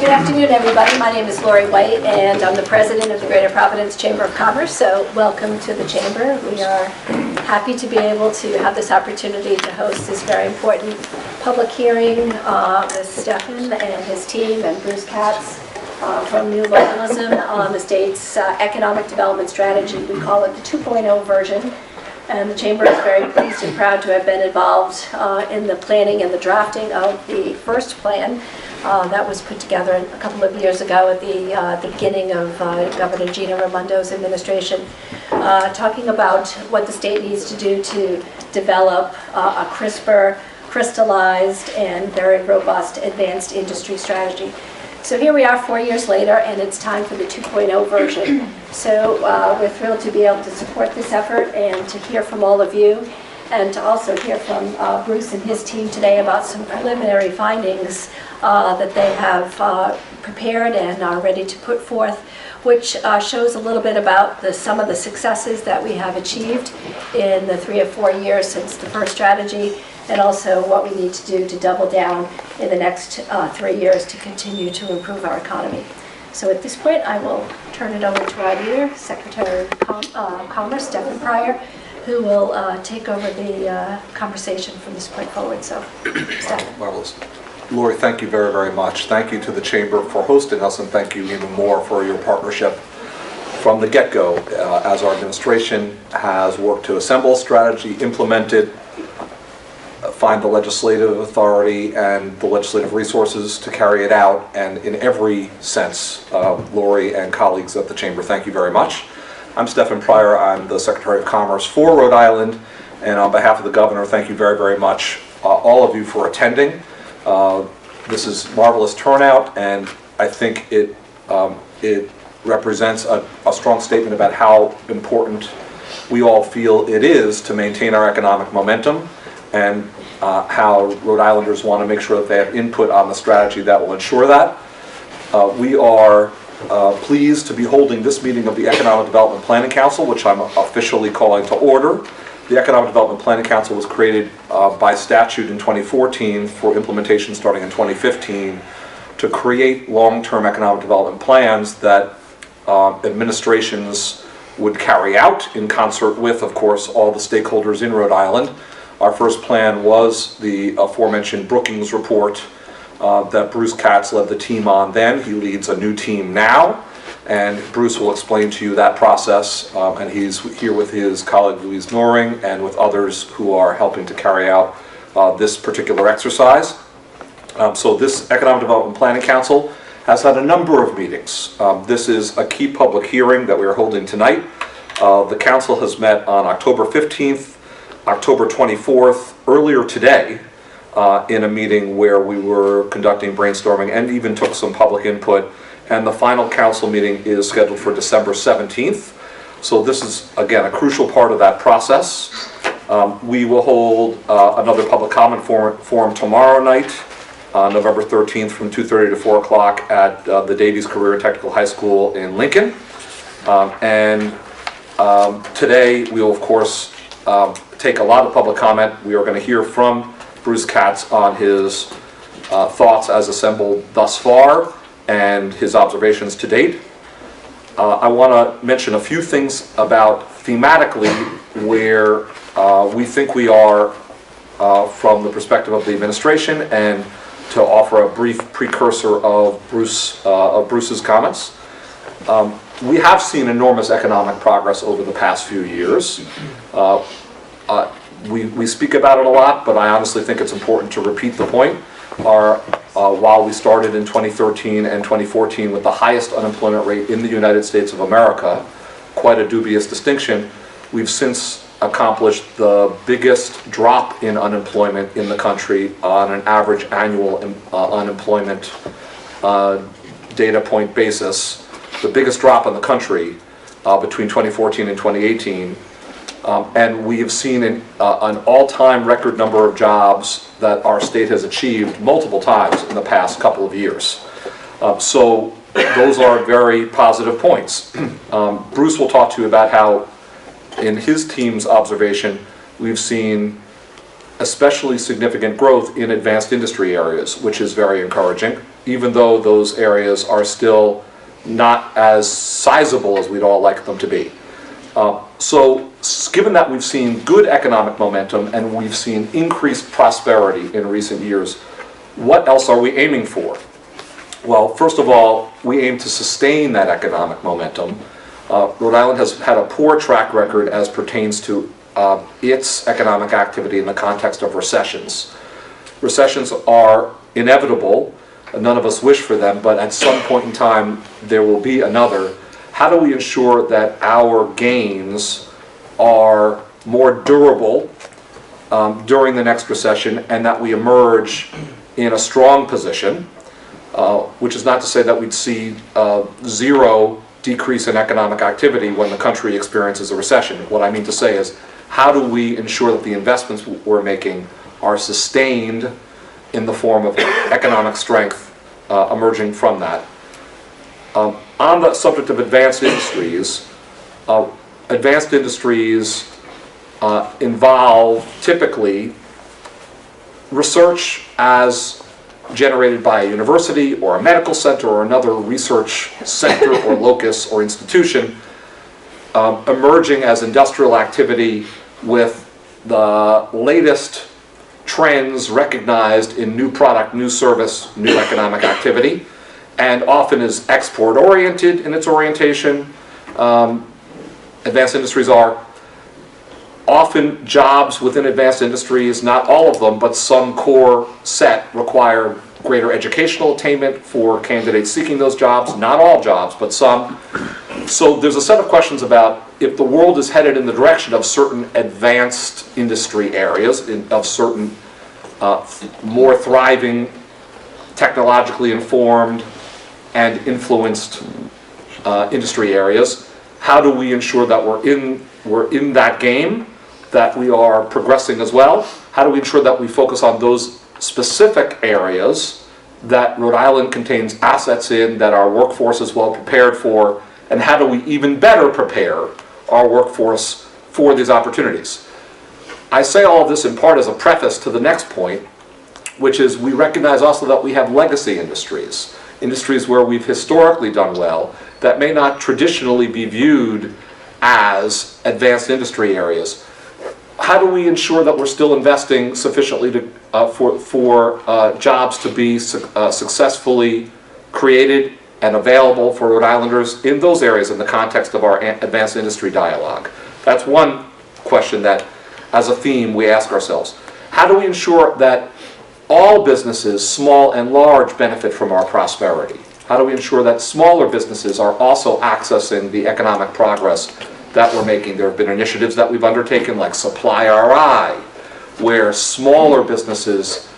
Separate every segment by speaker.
Speaker 1: Good afternoon, everybody. My name is Laurie White, and I'm the president of the Greater Providence Chamber of Commerce, so welcome to the Chamber. We are happy to be able to have this opportunity to host this very important public hearing with Stefan and his team and Bruce Katz from New Localism on the state's economic development strategy. We call it the 2.0 version. And the Chamber is very pleased and proud to have been involved in the planning and the drafting of the first plan that was put together a couple of years ago at the beginning of Governor Gina Raimondo's administration, talking about what the state needs to do to develop a crisper, crystallized, and very robust advanced industry strategy. So here we are 4 years later, and it's time for the 2.0 version. So we're thrilled to be able to support this effort and to hear from all of you, and to also hear from Bruce and his team today about some preliminary findings that they have prepared and are ready to put forth, which shows a little bit about some of the successes that we have achieved in the 3 or 4 years since the first strategy, and also what we need to do to double down in the next 3 years to continue to improve our economy. So at this point, I will turn it over to our leader, Secretary of Commerce Stefan Pryor, who will take over the conversation from this point forward. So, Stefan.
Speaker 2: Marvelous. Laurie, thank you very, very much. Thank you to the Chamber for hosting us, and thank you even more for your partnership from the get-go as our administration has worked to assemble a strategy, implement it, find the legislative authority and the legislative resources to carry it out, and in every sense, Laurie and colleagues at the Chamber, thank you very much. I'm Stefan Pryor. I'm the Secretary of Commerce for Rhode Island, and on behalf of the Governor, thank you very, very much, all of you, for attending. This is marvelous turnout, and I think it represents a strong statement about how important we all feel it is to maintain our economic momentum, and how Rhode Islanders want to make sure that they have input on the strategy that will ensure that. We are pleased to be holding this meeting of the Economic Development Planning Council, which I'm officially calling to order. The Economic Development Planning Council was created by statute in 2014 for implementation starting in 2015 to create long-term economic development plans that administrations would carry out in concert with, of course, all the stakeholders in Rhode Island. Our first plan was the aforementioned Brookings report that Bruce Katz led the team on then. He leads a new team now, and Bruce will explain to you that process, and he's here with his colleague Louise Sörensen and with others who are helping to carry out this particular exercise. So this Economic Development Planning Council has had a number of meetings. This is a key public hearing that we are holding tonight. The council has met on October 15th, October 24th, earlier today, in a meeting where we were conducting brainstorming and even took some public input, and the final council meeting is scheduled for December 17th. So this is, again, a crucial part of that process. We will hold another public comment forum tomorrow night, November 13th, from 2:30 to 4 o'clock at the Davies Career and Technical High School in Lincoln. Today we will, of course, take a lot of public comment. We are going to hear from Bruce Katz on his thoughts as assembled thus far and his observations to date. I want to mention a few things about thematically where we think we are from the perspective of the administration, and to offer a brief precursor of Bruce's comments. We have seen enormous economic progress over the past few years. We speak about it a lot, but I honestly think it's important to repeat the point. While we started in 2013 and 2014 with the highest unemployment rate in the United States of America, quite a dubious distinction, we've since accomplished the biggest drop in unemployment in the country on an average annual unemployment data point basis, the biggest drop in the country between 2014 and 2018. And we have seen an all-time record number of jobs that our state has achieved multiple times in the past couple of years. So those are very positive points. Bruce will talk to you about how, in his team's observation, we've seen especially significant growth in advanced industry areas, which is very encouraging. even though those areas are still not as sizable as we'd all like them to be. So given that we've seen good economic momentum and we've seen increased prosperity in recent years, what else are we aiming for? Well, first of all, we aim to sustain that economic momentum. Rhode Island has had a poor track record as pertains to its economic activity in the context of recessions. Recessions are inevitable. None of us wish for them, but at some point in time, there will be another. How do we ensure that our gains are more durable during the next recession and that we emerge in a strong position, which is not to say that we'd see zero decrease in economic activity when the country experiences a recession. What I mean to say is, how do we ensure that the investments we're making are sustained in the form of economic strength emerging from that? On the subject of advanced industries involve typically research as generated by a university or a medical center or another research center or locus or institution, emerging as industrial activity with the latest trends recognized in new product, new service, new economic activity, and often is export-oriented in its orientation. Advanced industries are often jobs within advanced industries, not all of them, but some core set require greater educational attainment for candidates seeking those jobs, not all jobs, but some. So there's a set of questions about if the world is headed in the direction of certain advanced industry areas, of certain more thriving, technologically informed, and influenced industry areas. How do we ensure that we're in that game, that we are progressing as well? How do we ensure that we focus on those specific areas that Rhode Island contains assets in, that our workforce is well prepared for, and how do we even better prepare our workforce for these opportunities? I say all of this in part as a preface to the next point, which is we recognize also that we have legacy industries, industries where we've historically done well, that may not traditionally be viewed as advanced industry areas. How do we ensure that we're still investing sufficiently for jobs to be successfully created and available for Rhode Islanders in those areas in the context of our advanced industry dialogue? That's one question that, as a theme, we ask ourselves. How do we ensure that all businesses, small and large, benefit from our prosperity? How do we ensure that smaller businesses are also accessing the economic progress that we're making? There have been initiatives that we've undertaken like Supply RI, where smaller businesses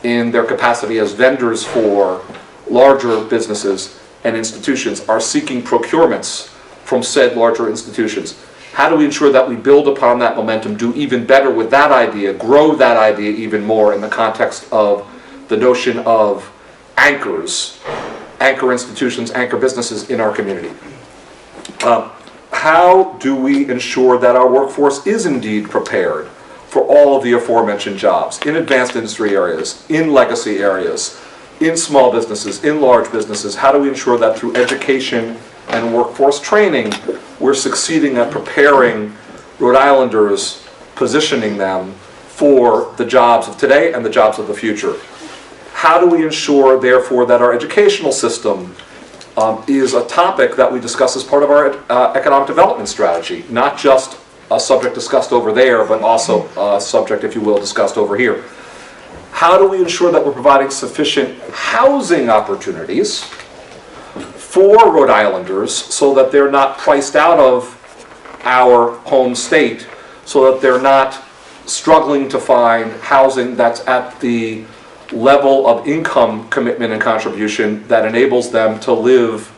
Speaker 2: in their capacity as vendors for larger businesses and institutions are seeking procurements from said larger institutions. How do we ensure that we build upon that momentum, do even better with that idea, grow that idea even more in the context of the notion of anchors, anchor institutions, anchor businesses in our community? How do we ensure that our workforce is indeed prepared for all of the aforementioned jobs in advanced industry areas, in legacy areas, in small businesses, in large businesses? How do we ensure that through education and workforce training, we're succeeding at preparing Rhode Islanders, positioning them for the jobs of today and the jobs of the future? How do we ensure, therefore, that our educational system is a topic that we discuss as part of our economic development strategy, not just a subject discussed over there, but also a subject, if you will, discussed over here? How do we ensure that we're providing sufficient housing opportunities for Rhode Islanders so that they're not priced out of our home state, so that they're not struggling to find housing that's at the level of income commitment and contribution that enables them to live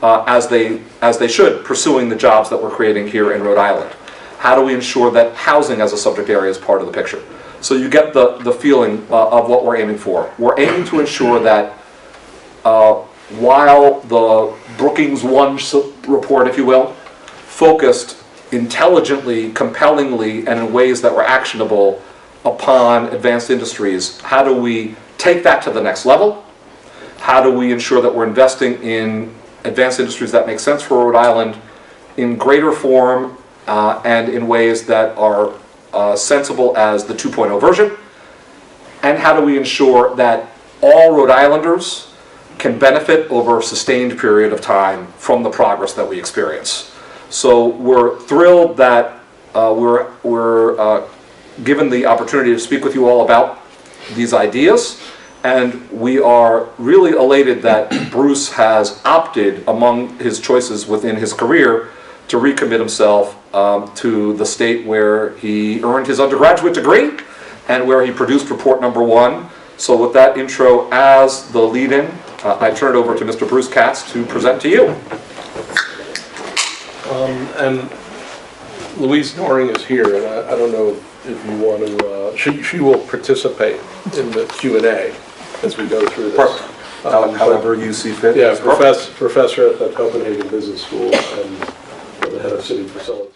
Speaker 2: as they should, pursuing the jobs that we're creating here in Rhode Island? How do we ensure that housing as a subject area is part of the picture? So you get the feeling of what we're aiming for. We're aiming to ensure that while the Brookings 1 report, if you will, focused intelligently, compellingly, and in ways that were actionable upon advanced industries, how do we take that to the next level How do we ensure that we're investing in advanced industries that make sense for Rhode Island in greater form and in ways that are sensible as the 2.0 version? And how do we ensure that all Rhode Islanders can benefit over a sustained period of time from the progress that we experience? So we're thrilled that we're given the opportunity to speak with you all about these ideas, and we are really elated that Bruce has opted, among his choices within his career, to recommit himself to the state where he earned his undergraduate degree and where he produced report number 1. So with that intro as the lead-in, I turn it over to Mr. Bruce Katz to present to you.
Speaker 3: And Louise Sörensen is here, and I don't know if you want to, she will participate in the Q&A as we go through this.
Speaker 2: Perfect. However you see fit.
Speaker 3: Yeah, professor at the Copenhagen Business School and the head of city facilities.